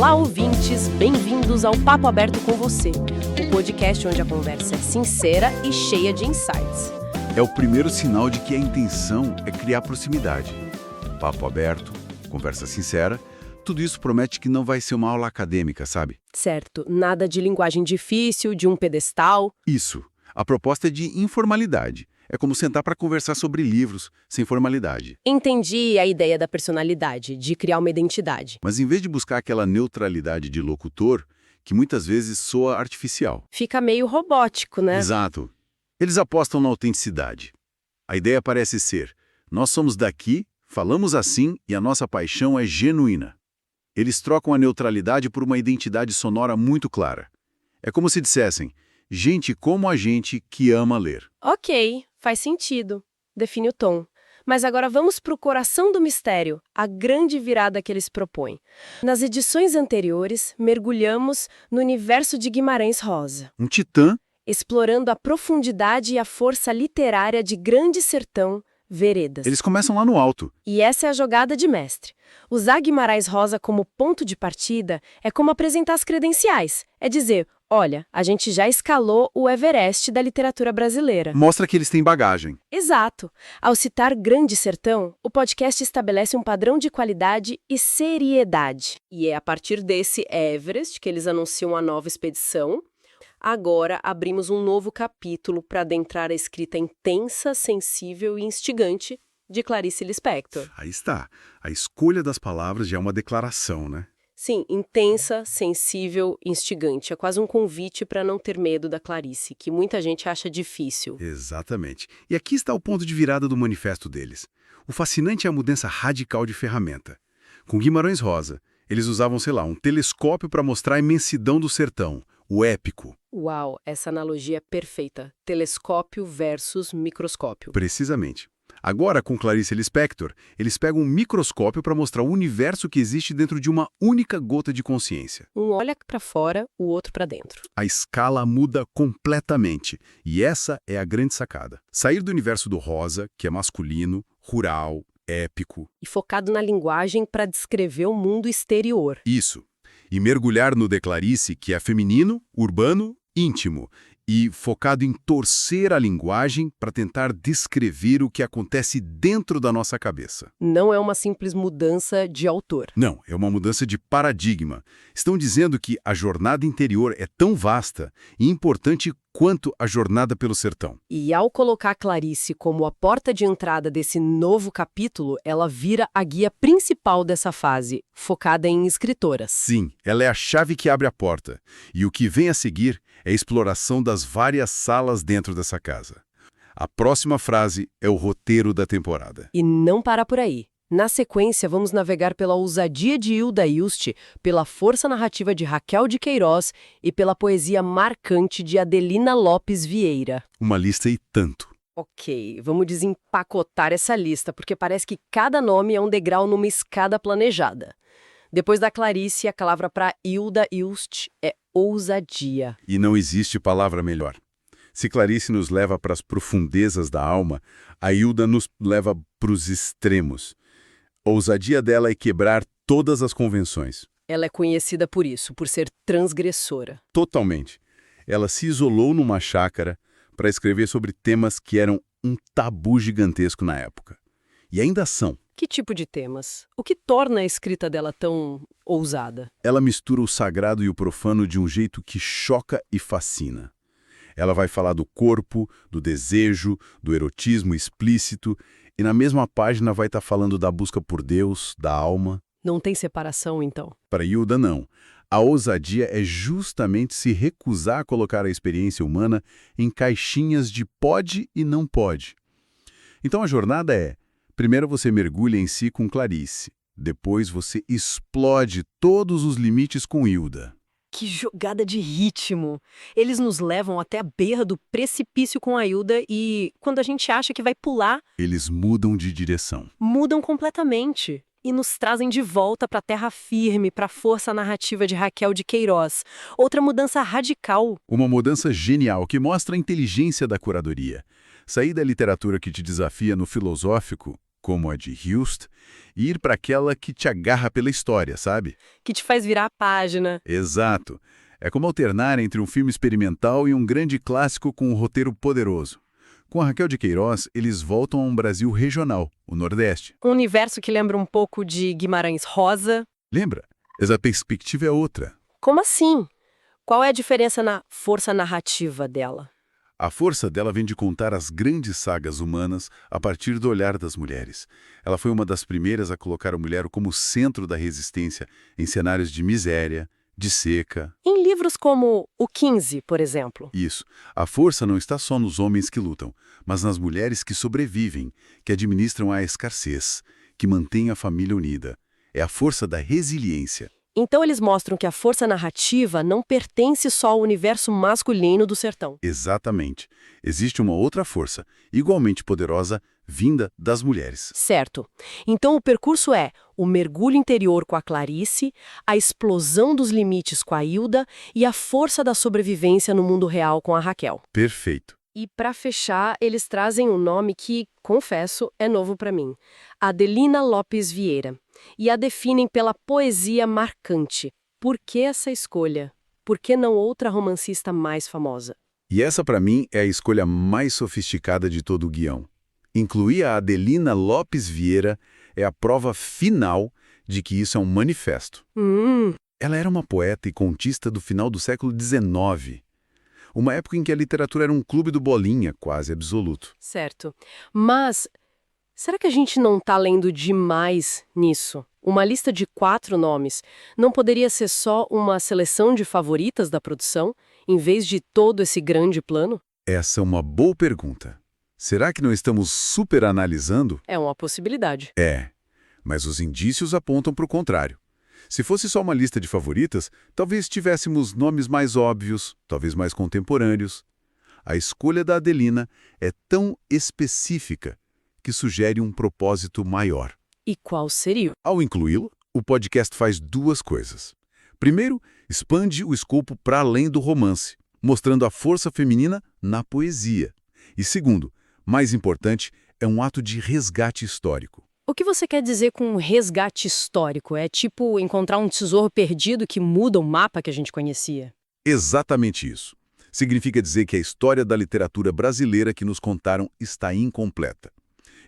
Olá, ouvintes! Bem-vindos ao Papo Aberto com Você, o podcast onde a conversa é sincera e cheia de insights. É o primeiro sinal de que a intenção é criar proximidade. Papo aberto, conversa sincera, tudo isso promete que não vai ser uma aula acadêmica, sabe? Certo, nada de linguagem difícil, de um pedestal. Isso. A proposta é de informalidade. É como sentar para conversar sobre livros, sem formalidade. Entendi a ideia da personalidade, de criar uma identidade. Mas em vez de buscar aquela neutralidade de locutor, que muitas vezes soa artificial. Fica meio robótico, né? Exato. Eles apostam na autenticidade. A ideia parece ser: nós somos daqui, falamos assim e a nossa paixão é genuína. Eles trocam a neutralidade por uma identidade sonora muito clara. É como se dissessem: gente como a gente que ama ler. Ok, faz sentido. Define o tom. Mas agora vamos para o coração do mistério, a grande virada que eles propõem. Nas edições anteriores, mergulhamos no universo de Guimarães Rosa, Um titã. explorando a profundidade e a força literária de Grande Sertão, Veredas. Eles começam lá no alto. E essa é a jogada de mestre. Usar Guimarães Rosa como ponto de partida é como apresentar as credenciais. É dizer, olha, a gente já escalou o Everest da literatura brasileira. Mostra que eles têm bagagem. Exato. Ao citar Grande Sertão, o podcast estabelece um padrão de qualidade e seriedade. E é a partir desse Everest que eles anunciam a nova expedição. Agora abrimos um novo capítulo para adentrar a escrita intensa, sensível e instigante de Clarice Lispector. Aí está. A escolha das palavras já é uma declaração, né? Sim, intensa, sensível, instigante. É quase um convite para não ter medo da Clarice, que muita gente acha difícil. Exatamente. E aqui está o ponto de virada do manifesto deles. O fascinante é a mudança radical de ferramenta. Com Guimarães Rosa, eles usavam, um telescópio para mostrar a imensidão do sertão, o épico. Uau, essa analogia é perfeita. Telescópio versus microscópio. Precisamente. Agora, com Clarice Lispector, eles pegam um microscópio para mostrar o universo que existe dentro de uma única gota de consciência. Um olha para fora, o outro para dentro. A escala muda completamente, e essa é a grande sacada. Sair do universo do rosa, que é masculino, rural, épico. E focado na linguagem para descrever o mundo exterior. Isso. E mergulhar no de Clarice, que é feminino, urbano, íntimo, e focado em torcer a linguagem para tentar descrever o que acontece dentro da nossa cabeça. Não é uma simples mudança de autor. Não, é uma mudança de paradigma. Estão dizendo que a jornada interior é tão vasta e importante quanto a jornada pelo sertão. E ao colocar Clarice como a porta de entrada desse novo capítulo, ela vira a guia principal dessa fase, focada em escritoras. Sim, ela é a chave que abre a porta. E o que vem a seguir é a exploração das várias salas dentro dessa casa. A próxima frase é o roteiro da temporada. E não para por aí. Na sequência, vamos navegar pela ousadia de Hilda Hilst, pela força narrativa de Raquel de Queiroz e pela poesia marcante de Adelina Lopes Vieira. Uma lista e tanto. Ok, vamos desempacotar essa lista, porque parece que cada nome é um degrau numa escada planejada. Depois da Clarice, a palavra para Hilda Hilst é ousadia. E não existe palavra melhor. Se Clarice nos leva para as profundezas da alma, a Hilda nos leva para os extremos. A ousadia dela é quebrar todas as convenções. Ela é conhecida por isso, por ser transgressora. Totalmente. Ela se isolou numa chácara para escrever sobre temas que eram um tabu gigantesco na época. E ainda são. Que tipo de temas? O que torna a escrita dela tão ousada? Ela mistura o sagrado e o profano de um jeito que choca e fascina. Ela vai falar do corpo, do desejo, do erotismo explícito, e na mesma página vai estar falando da busca por Deus, da alma. Não tem separação, então? Para Hilda, não. A ousadia é justamente se recusar a colocar a experiência humana em caixinhas de pode e não pode. Então a jornada é: primeiro você mergulha em si com Clarice, depois você explode todos os limites com Hilda. Que jogada de ritmo! Eles nos levam até a beira do precipício com a Hilda e, quando a gente acha que vai pular, Eles mudam de direção. mudam completamente. E nos trazem de volta para a terra firme, para a força narrativa de Raquel de Queiroz. Outra mudança radical. Uma mudança genial que mostra a inteligência da curadoria. Sair da literatura que te desafia no filosófico como a de Hilst, e ir para aquela que te agarra pela história, sabe? Que te faz virar a página. Exato. É como alternar entre um filme experimental e um grande clássico com um roteiro poderoso. Com a Raquel de Queiroz, eles voltam a um Brasil regional, o Nordeste. Um universo que lembra um pouco de Guimarães Rosa. Lembra? Essa perspectiva é outra. Como assim? Qual é a diferença na força narrativa dela? A força dela vem de contar as grandes sagas humanas a partir do olhar das mulheres. Ela foi uma das primeiras a colocar a mulher como centro da resistência em cenários de miséria, de seca. Em livros como O 15, por exemplo. Isso. A força não está só nos homens que lutam, mas nas mulheres que sobrevivem, que administram a escassez, que mantêm a família unida. É a força da resiliência. Então eles mostram que a força narrativa não pertence só ao universo masculino do sertão. Exatamente. Existe uma outra força, igualmente poderosa, vinda das mulheres. Certo. Então o percurso é o mergulho interior com a Clarice, a explosão dos limites com a Hilda e a força da sobrevivência no mundo real com a Raquel. Perfeito. E para fechar, eles trazem um nome que, confesso, é novo para mim. Adelina Lopes Vieira. E a definem pela poesia marcante. Por que essa escolha? Por que não outra romancista mais famosa? E essa, para mim, é a escolha mais sofisticada de todo o guião. Incluir a Adelina Lopes Vieira é a prova final de que isso é um manifesto. Ela era uma poeta e contista do final do século XIX. Uma época em que a literatura era um clube do bolinha, quase absoluto. Certo. Mas será que a gente não está lendo demais nisso? Uma lista de 4 nomes não poderia ser só uma seleção de favoritas da produção, em vez de todo esse grande plano? Essa é uma boa pergunta. Será que não estamos superanalisando? É uma possibilidade. É, mas os indícios apontam para o contrário. Se fosse só uma lista de favoritas, talvez tivéssemos nomes mais óbvios, talvez mais contemporâneos. A escolha da Adelina é tão específica que sugere um propósito maior. E qual seria? Ao incluí-lo, o podcast faz 2 coisas. Primeiro, expande o escopo para além do romance, mostrando a força feminina na poesia. E segundo, mais importante, é um ato de resgate histórico. O que você quer dizer com resgate histórico? É tipo encontrar um tesouro perdido que muda o mapa que a gente conhecia? Exatamente isso. Significa dizer que a história da literatura brasileira que nos contaram está incompleta.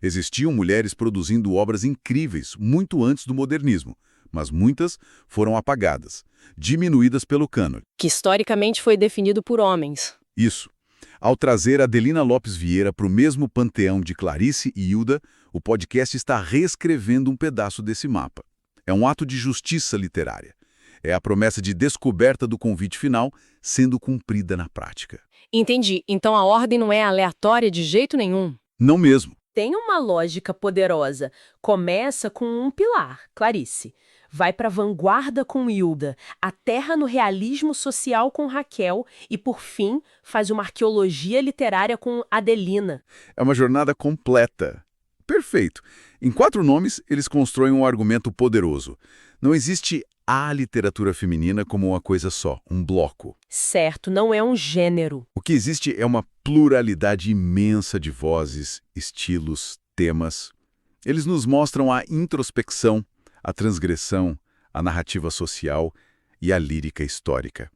Existiam mulheres produzindo obras incríveis muito antes do modernismo, mas muitas foram apagadas, diminuídas pelo cânone. Que historicamente foi definido por homens. Isso. Ao trazer Adelina Lopes Vieira para o mesmo panteão de Clarice e Hilda, o podcast está reescrevendo um pedaço desse mapa. É um ato de justiça literária. É a promessa de descoberta do convite final sendo cumprida na prática. Entendi. Então a ordem não é aleatória de jeito nenhum. Não mesmo. Tem uma lógica poderosa. Começa com um pilar, Clarice. Vai para a vanguarda com Hilda, aterra no realismo social com Raquel e, por fim, faz uma arqueologia literária com Adelina. É uma jornada completa. Perfeito. Em 4 nomes, eles constroem um argumento poderoso. Não existe a literatura feminina como uma coisa só, um bloco. Certo, não é um gênero. O que existe é uma pluralidade imensa de vozes, estilos, temas. Eles nos mostram a introspecção, a transgressão, a narrativa social e a lírica histórica.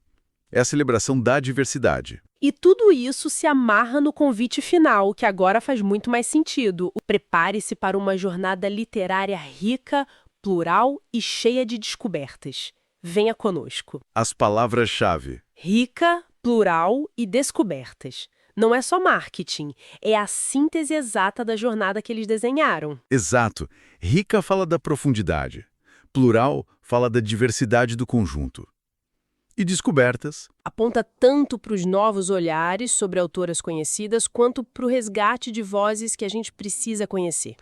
É a celebração da diversidade. E tudo isso se amarra no convite final, que agora faz muito mais sentido. Prepare-se para uma jornada literária rica, plural e cheia de descobertas. Venha conosco. As palavras-chave. Rica, plural e descobertas. Não é só marketing, é a síntese exata da jornada que eles desenharam. Exato. Rica fala da profundidade. Plural fala da diversidade do conjunto. E descobertas? Aponta tanto para os novos olhares sobre autoras conhecidas, quanto para o resgate de vozes que a gente precisa conhecer.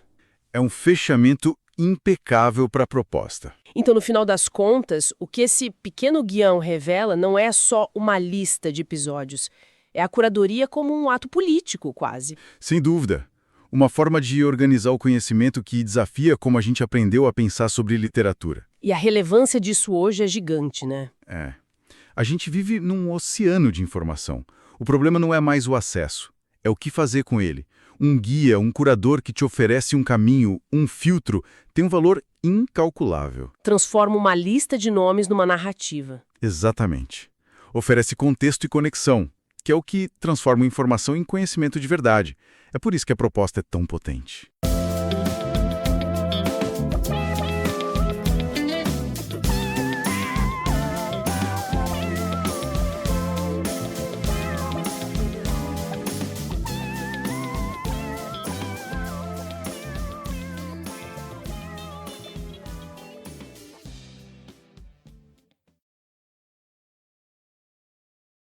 É um fechamento impecável para a proposta. Então, no final das contas, o que esse pequeno guião revela não é só uma lista de episódios. É a curadoria como um ato político, quase. Sem dúvida. Uma forma de organizar o conhecimento que desafia como a gente aprendeu a pensar sobre literatura. E a relevância disso hoje é gigante, né? É. A gente vive num oceano de informação. O problema não é mais o acesso, é o que fazer com ele. Um guia, um curador que te oferece um caminho, um filtro, tem um valor incalculável. Transforma uma lista de nomes numa narrativa. Exatamente. Oferece contexto e conexão, que é o que transforma informação em conhecimento de verdade. É por isso que a proposta é tão potente.